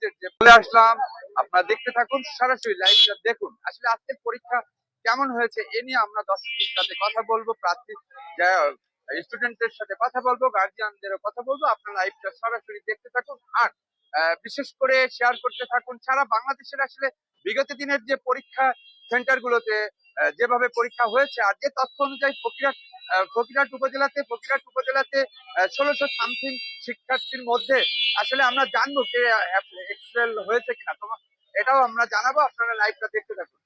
Update যে বলে আসলাম, আপনারা দেখতে থাকুন, সরাসরি লাইভটা দেখুন। আসলে আজকের পরীক্ষা কেমন হয়েছে এ নিয়ে আমরা দর্শকদের সাথে কথা বলবো, প্রার্থী স্টুডেন্টদের সাথে কথা বলবো, গার্জিয়ানদেরও কথা বলবো। আপনারা লাইভটা সরাসরি দেখতে থাকুন আর বিশেষ করে শেয়ার করতে থাকুন। সারা বাংলাদেশের আসলে বিগত দিনের যে পরীক্ষা সেন্টার গুলোতে যেভাবে পরীক্ষা হয়েছে আর যে তথ্য অনুযায়ী ফকিরহাট উপজেলাতে 1600 সামথিং শিক্ষার্থীর মধ্যে আসলে আমরা জানবো কে এক্সেল হয়েছে কিনা, তোমার এটাও আমরা জানাবো। আপনারা লাইভটা দেখতে থাকুন।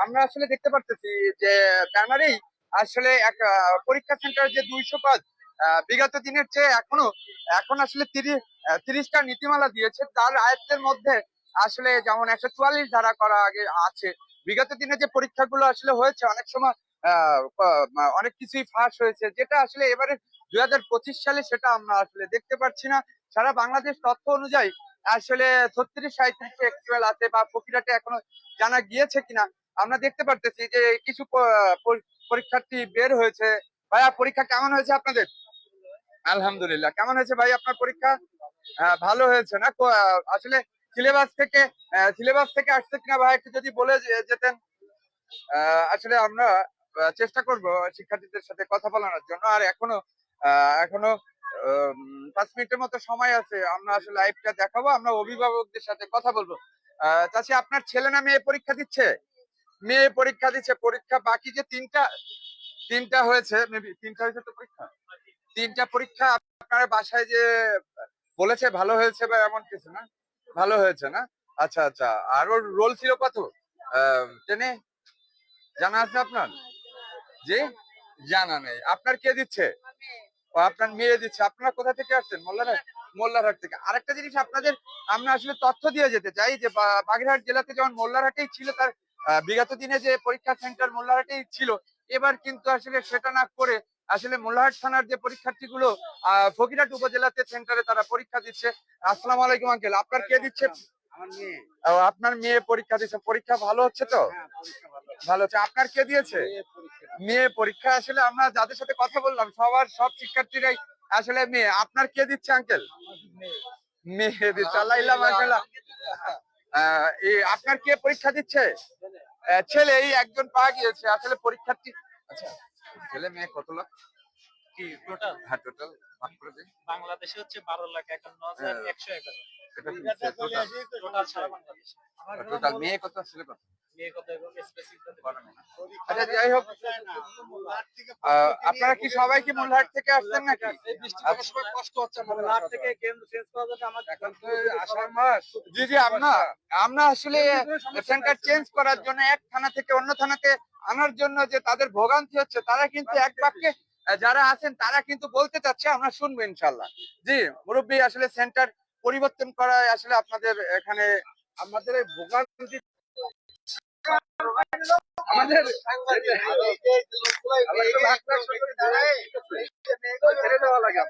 আমরা আসলে দেখতে পারতেছি যে ব্যানারেই আসলে এক পরীক্ষা সেন্টার যে 200 পদ বিগত দিনের চেয়ে এখন আসলে 30টা নীতিমালা দিয়েছে, তার আয়ত্তের মধ্যে আসলে যেমন 144 ধারা করা আগে আছে। বিগত দিনে যে পরীক্ষাগুলো আসলে হয়েছে অনেক সময় অনেক কিছুই ফাঁস হয়েছে, যেটা আসলে এবারে 2025 সালে সেটা আমরা আসলে দেখতে পাচ্ছি না। সারা বাংলাদেশ তথ্য অনুযায়ী আসলে 36-37 এক্সেল আছে, বা ফকিরাটে এখনো জানা গিয়েছে কিনা আমরা দেখতে পারতেছি যে কিছু পরীক্ষার্থী বের হয়েছে। ভাইয়া, পরীক্ষা কেমন হয়েছে আপনাদের? আলহামদুলিল্লাহ। কেমন হয়েছে ভাই আপনার পরীক্ষা? ভালো হয়েছে না? আসলে সিলেবাস থেকে আসছে কিনা ভাই একটু যদি বলে যেতেন। আসলে আমরা চেষ্টা করব শিক্ষার্থীদের সাথে কথা বলানোর জন্য। আর এখনো 5 মিনিটের মতো সময় আছে, আমরা আসলে লাইভটা দেখাবো, আমরা অভিভাবকদের সাথে কথা বলবো। চাচি, আপনার ছেলে না মেয়ে পরীক্ষা দিচ্ছে? মেয়ে পরীক্ষা দিচ্ছে। পরীক্ষা বাকি যে তিনটা হয়েছে, মেবি তিনটা হয়েছে তো পরীক্ষা, তিনটা পরীক্ষা আপনার বাসায় যে বলেছে ভালো হয়েছে বা এমন কিছু না? ভালো হয়েছে না? আচ্ছা আচ্ছা। আর ওর রোল ছিল কত? 10-এ জানা আছে আপনার? জি, জানা নেই। আপনার কে দিচ্ছে? ও, আপনার মেয়ে দিচ্ছে। আপনারা কোথা থেকে আসছেন? মোল্লারহাট থেকে। আরেকটা জিনিস আপনাদের আমরা আসলে তথ্য দিয়ে যেতে চাই যে বাগেরহাট জেলাতে যেমন মোল্লারহাটেই ছিল তার বিগত দিনে যে পরীক্ষা সেন্টার মোল্লারহাটেই ছিল, এবার কিন্তু আসলে সেটা না করে আসলে মোল্লারহাট থানার যে পরীক্ষার্থীগুলো ফকিরহাট উপজেলাতে সেন্টারে তারা পরীক্ষা দিচ্ছে। আসসালামু আলাইকুম আঙ্কেল, আপনার কে দিচ্ছে? আমার মেয়ে। ও, আপনার মেয়ে পরীক্ষা দিচ্ছে। পরীক্ষা ভালো হচ্ছে তো? হ্যাঁ, পরীক্ষা ভালো। ভালো হচ্ছে। আপনার কে দিয়েছে? মেয়ে পরীক্ষা। আসলে আমরা যাদের সাথে কথা বললাম সব শিক্ষার্থীরাই আসলে মেয়ে। আপনার কে দিচ্ছে আঙ্কেল? মেয়ে দিচ্ছে। আল্লাহ মাশাআল্লাহ। আপনার কে পরীক্ষা দিচ্ছে? ছেলে। এই একজন পাওয়া গিয়েছে আসলে পরীক্ষার্থী। আচ্ছা, ছেলে মেয়ে কত লাখ কি টোটাল? হ্যাঁ, টোটাল ভাগ করে দিন। বাংলাদেশে হচ্ছে 12,51,111। এটা টোটাল টোটাল সারা বাংলাদেশে। টোটাল মেয়ে কত ছেলে কত? মেয়ে কত এবং স্পেসিফিক আচ্ছা, যাই হোক, আপনারা কি সবাই কি মোল্লারহাট থেকে আসছেন নাকি? কষ্ট হচ্ছে মোল্লারহাট থেকে কেন্দ্র চেঞ্জ করার জন্য আমার এখন তো আষাঢ় মাস। জি জি, আমরা আসলে সেন্টার চেঞ্জ করার জন্য এক থানা থেকে অন্য থানাতে আনার জন্য যে তাদের ভোগান্তি হচ্ছে, তারা কিন্তু এক বাক্যে যারা আছেন তারা কিন্তু বলতে চাচ্ছে, আমরা শুনবো ইনশাল্লাহ। জি মুরব্বী, আসলে সেন্টার পরিবর্তন করায় আসলে আপনাদের এখানে আমাদের এই ভোগান্তি আমাদের ছেড়ে দেওয়া লাগে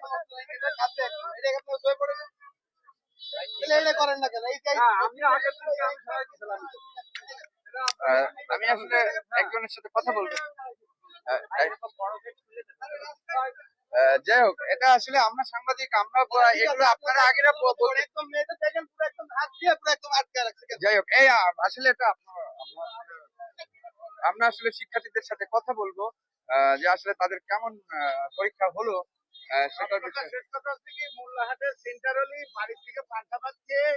করেন না কেন? আমি আসলে একজনের সাথে কথা বলবো। যাই হোক, এটা আসলে আমরা সাংবাদিক, আমরা এগুলো আপনারা আগেরা যাই হোক, এই আসলে এটা আমরা আসলে শিক্ষার্থীদের সাথে কথা বলবো যে আসলে তাদের কেমন পরীক্ষা হলো সেটার বিষয়ে। মোল্লারহাটের সেন্টারালি বাড়ি থেকে পান্তাভাত খেয়ে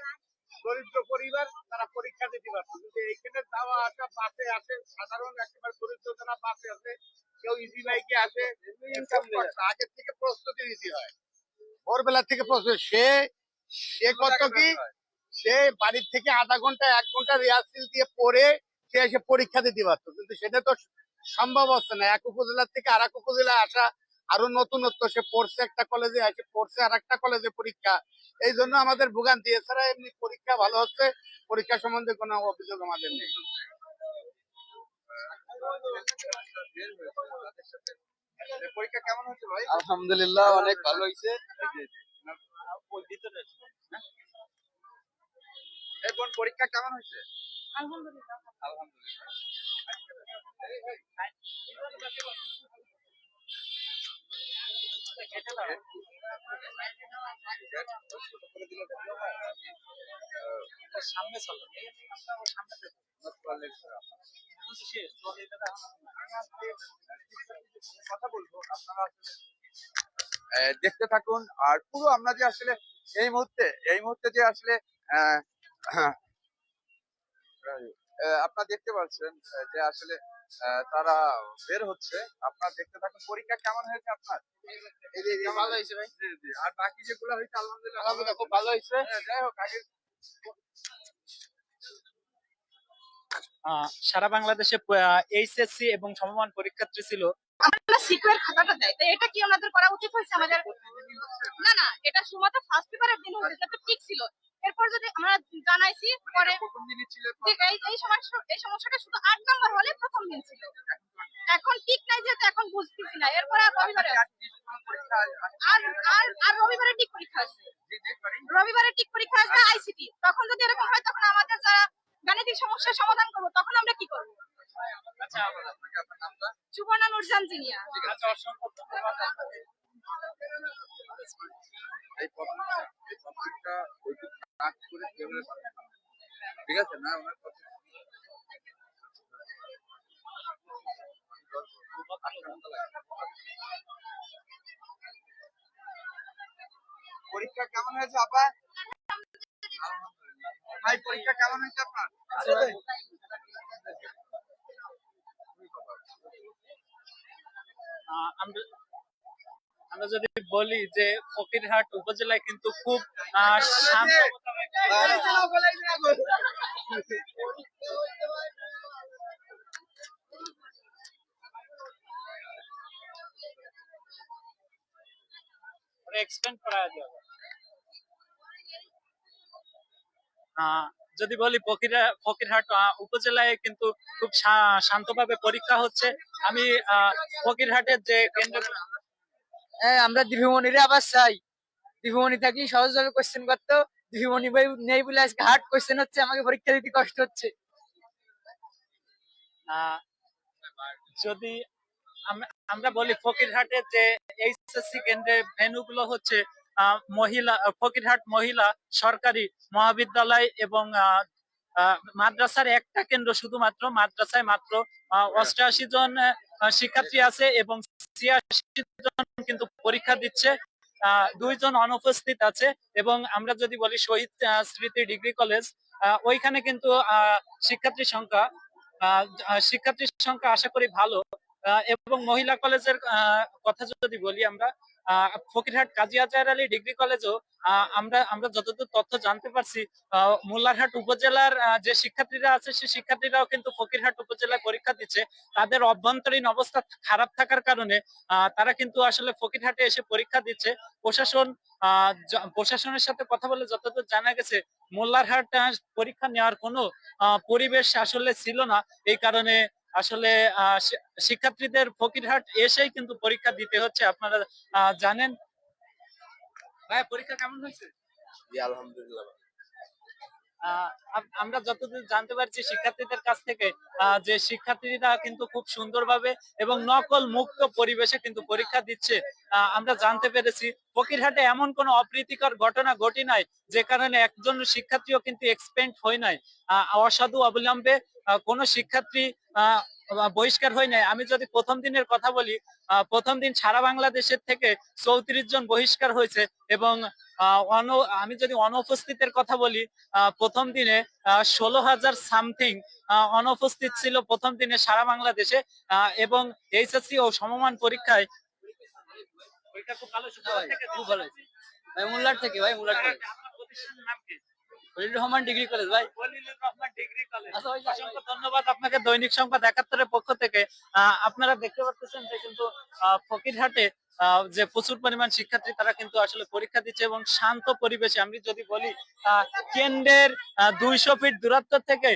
দরিদ্র পরিবার তারা পরীক্ষা দিতে পারছে, কিন্তু এইখানে যাওয়া আসা বাসে আসে, সাধারণ একেবারে দরিদ্র যারা বাসে আসে, কেউ ইজি বাইকে আসে, আগের থেকে প্রস্তুতি নিতে হয়, ভোরবেলা থেকে প্রস্তুতি। সে কত কি, সে বাড়ির থেকে আধা ঘন্টা 1 ঘন্টা রিহার্সেল দিয়ে পড়ে সে এসে পরীক্ষা দিতে পারতো, কিন্তু সেটা তো সম্ভব হচ্ছে না। এক উপজেলা থেকে আর এক উপজেলায় আসা, আরো নতুনত্ব, সে পড়ছে একটা কলেজে, এসে পড়ছে আর একটা কলেজে পরীক্ষা, এই জন্য আমাদের ভোগান্তি। এছাড়া এমনি পরীক্ষা ভালো হচ্ছে, পরীক্ষা সম্বন্ধে কোনো অভিযোগ আমাদের নেই। পরীক্ষা কেমন হচ্ছে ভাই? আলহামদুলিল্লাহ, অনেক ভালো হয়েছে। এই বোন, পরীক্ষা কেমন হয়েছে? আলহামদুলিল্লাহ। আলহামদুলিল্লাহ। সামনে চলো কথা বলবো, আপনারা আসলে দেখতে থাকুন। আর পুরো আমরা যে আসলে এই মুহূর্তে যে আসলে আহ, আপনারা দেখতে পাচ্ছেন যে আসলে তারা বের হচ্ছে। আপনারা দেখতে থাকুন। পরীক্ষা কেমন হয়েছে আপনার? ভালো হয়েছে ভাই। জি জি। আর বাকি যেগুলো হয়েছে আলহামদুলিল্লাহ আলহামদুলিল্লাহ খুব ভালো হয়েছে। যাই হোক আগে সারা বাংলাদেশে এইচএসসি এবং সমমান পরীক্ষার্থী ছিল। আমরা সিকিউর খাতাটা দেয়, তাই এটা কি আমাদের করা উচিত হয়েছে আমাদের? না না, এটা শুধুমাত্র ফার্স্ট পেপারের দিন হয়েছে, এটা তো ঠিক ছিল। এরপর যদি আমরা জানাইছি পরে প্রথম দিনই ছিল যে এই সমস্যাটা শুধু 8 নাম্বার হলে প্রথম দিন ছিল, এখন ঠিক নাই যেহেতু এখন বুঝতেছি না। এরপর আর রবিবারে পরীক্ষা আর আর আর রবিবারে ঠিক পরীক্ষা আসবে, রবিবারে ঠিক পরীক্ষা আসবে আইসিটি। তখন যদি এরকম হয় তখন আমাদের যারা গাণিতিক সমস্যার সমাধান করবো তখন আমরা কি করবো? আচ্ছা আপনার নামটা? সুবর্ণা নুরজান জিনিয়া। আচ্ছা, অসংখ্য ধন্যবাদ আপনাকে। এই প্রবলেমটা ওইটুকু কাজ করে কিভাবে পাঠানো, ঠিক আছে না? ওনার কথা পরীক্ষা কেমন হয়েছে আপা? ভাই পরীক্ষা কেমন হয়েছে আপনার? আমরা আমরা যদি বলি যে ফকিরহাট উপজেলায় কিন্তু খুব শান্ত এক্সপ্লেন করা যাবে। যদি বলি ফকিরহাট উপজেলায় কিন্তু খুব শান্তভাবে পরীক্ষা হচ্ছে। আমি ফকিরহাটের যে কেন্দ্র, আমরা দীপুমণিরে আবার চাই। দীপুমণি থাকি সহজভাবে কোশ্চেন করতো, দীপুমণি ভাই নেই বলে আজকে হার্ড কোশ্চেন হচ্ছে, আমাকে পরীক্ষা দিতে কষ্ট হচ্ছে। আহ, যদি আমরা বলি ফকিরহাটের যে এইচএসসি কেন্দ্রের ভেন্যু গুলো হচ্ছে ফকিরহাট মহিলা সরকারি মহাবিদ্যালয় এবং মাদ্রাসার একটা কেন্দ্র, শুধুমাত্র মাদ্রাসায় মাত্র 88 জন শিক্ষার্থী আছে এবং 86 জন কিন্তু পরীক্ষা দিচ্ছে। 2 জন অনুপস্থিত আছে। এবং আমরা যদি বলি শহীদ স্মৃতি ডিগ্রি কলেজ, ওইখানে কিন্তু শিক্ষার্থীর সংখ্যা আশা করি ভালো। এবং মহিলা কলেজের কথা যদি বলি আমরা, ফকিরহাট কাজী আজহার আলী ডিগ্রি কলেজও আমরা যতদূর তথ্য জানতে পারছি, মোল্লারহাট উপজেলার যে শিক্ষার্থীরা আছে সেই শিক্ষার্থীরাও কিন্তু ফকিরহাট উপজেলায় পরীক্ষা দিচ্ছে। তাদের অভ্যন্তরীণ অবস্থা খারাপ থাকার কারণে তারা কিন্তু আসলে ফকিরহাটে এসে পরীক্ষা দিচ্ছে। প্রশাসনের সাথে কথা বলে যতদূর জানা গেছে, মোল্লারহাট পরীক্ষা নেওয়ার কোনো পরিবেশ আসলে ছিল না। এই কারণে আসলে শিক্ষার্থীদের ফকিরহাট এসেই কিন্তু পরীক্ষা দিতে হচ্ছে। আপনারা জানেন। ভাই পরীক্ষা কেমন হয়েছে? জি আলহামদুলিল্লাহ। আমরা যতদূর জানতে পারছি শিক্ষার্থীদের কাছ থেকে, যে শিক্ষার্থীরা কিন্তু খুব সুন্দরভাবে এবং নকল মুক্ত পরিবেশে কিন্তু পরীক্ষা দিচ্ছে। আমরা জানতে পেরেছি ফকিরহাটে এমন কোনো অপ্রীতিকর ঘটনা ঘটি নাই যে কারণে একজন শিক্ষার্থীও কিন্তু এক্সপেন্ড হয় নাই। অসাধু অবলম্বে কোনো শিক্ষার্থী বহিষ্কার হয় নাই। আমি যদি প্রথম দিনের কথা বলি, প্রথম দিন সারা বাংলাদেশের থেকে 34 জন বহিষ্কার হয়েছে। এবং আমি যদি অনুপস্থিতের কথা বলি, প্রথম দিনে 16,000 সামথিং অনুপস্থিত ছিল প্রথম দিনে সারা বাংলাদেশে। এবং এইচএসসি ও সমমান পরীক্ষায় পরীক্ষা খুব ভালো থেকে খুব ভালো হয়েছে ভাই। মুল্লার থেকে ভাই, মুল্লার থেকে। আপনার প্রতিষ্ঠানের নাম কি? খলিলুর রহমান ডিগ্রি কলেজ ভাই। Khalilur Rahman degree college. আচ্ছা ভাই, অসংখ্য ধন্যবাদ আপনাকে দৈনিক সংবাদ 71 পক্ষ থেকে। আপনারা দেখতে পাচ্ছেন যে কিন্তু ফকিরহাটে যে প্রচুর পরিমাণ শিক্ষার্থী তারা কিন্তু আসলে পরীক্ষা দিচ্ছে এবং শান্ত পরিবেশে। আমি যদি বলি কেন্দ্রের 200 ফিট দূরত্ব থেকে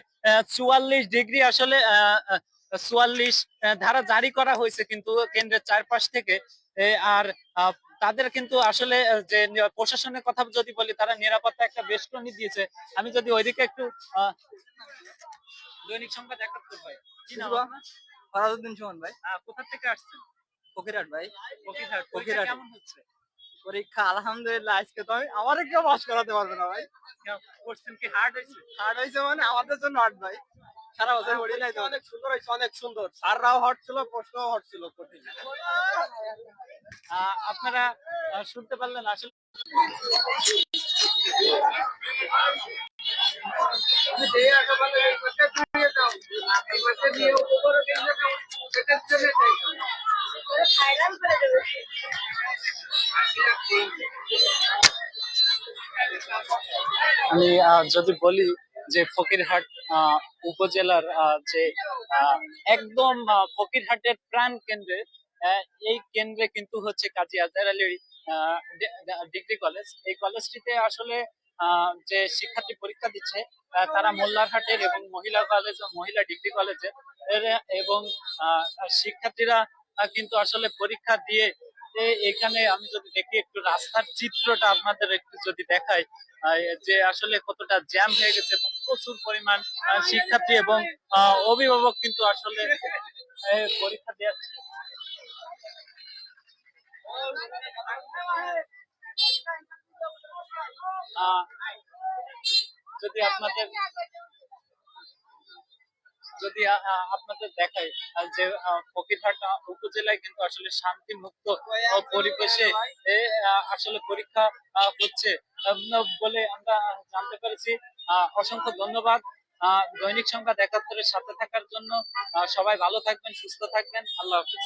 44 ডিগ্রি আসলে 44 ধারা জারি করা হয়েছে কিন্তু কেন্দ্রের চারপাশ থেকে। আর তাদের কিন্তু আসলে যে প্রশাসনের কথা যদি বলি, তারা নিরাপত্তা একটা বেষ্টনী দিয়েছে। আমি যদি ওইদিকে একটু দৈনিক সংবাদ 71 ভাই, কি নাম আপনার? ফরাজউদ্দিন সুমন ভাই। কোথা থেকে আসছেন? ফকিরহাট ভাই। ফকিরহাট পরীক্ষা ফকিরহাটে। কেমন হচ্ছে? পরীক্ষা আলহামদুলিল্লাহ, আজকে তো আমারে কেউ পাস করাতে পারবে না ভাই। কোশ্চেন কি হার্ড হয়েছে? হার্ড হয়েছে মানে আমাদের জন্য হার্ড ভাই, সারা বছর পড়ি নাই তো। অনেক সুন্দর হয়েছে, অনেক সুন্দর। স্যাররাও হট ছিল, প্রশ্নও হট ছিল, কঠিন। আপনারা শুনতে পারলেন আসলে আমি যদি বলি যে ফকিরহাট উপজেলার যে আহ, একদম ফকিরহাটের প্রাণ কেন্দ্রে এই কেন্দ্রে কিন্তু হচ্ছে কাজী আজহার আলী ডিগ্রি কলেজ। এই কলেজটিতে আসলে যে শিক্ষার্থী পরীক্ষা দিচ্ছে তারা মোল্লারহাটের এবং মহিলা কলেজ ও মহিলা ডিগ্রি কলেজের এবং শিক্ষার্থীরা কিন্তু আসলে পরীক্ষা দিয়ে এখানে আমি যদি দেখি একটু রাস্তার চিত্রটা আপনাদের একটু যদি দেখাই যে আসলে কতটা জ্যাম হয়ে গেছে এবং প্রচুর পরিমাণ শিক্ষার্থী এবং অভিভাবক কিন্তু আসলে পরীক্ষা দিচ্ছে। আহ, যদি আপনাদের আপনাদের দেখাই যে ফকিরহাট উপজেলায় কিন্তু আসলে শান্তি মুক্ত পরিবেশে আসলে পরীক্ষা হচ্ছে বলে আমরা জানতে পেরেছি। অসংখ্য ধন্যবাদ দৈনিক সংবাদ ৭১-এর সাথে থাকার জন্য। সবাই ভালো থাকবেন, সুস্থ থাকবেন, আল্লাহ হাফিজ।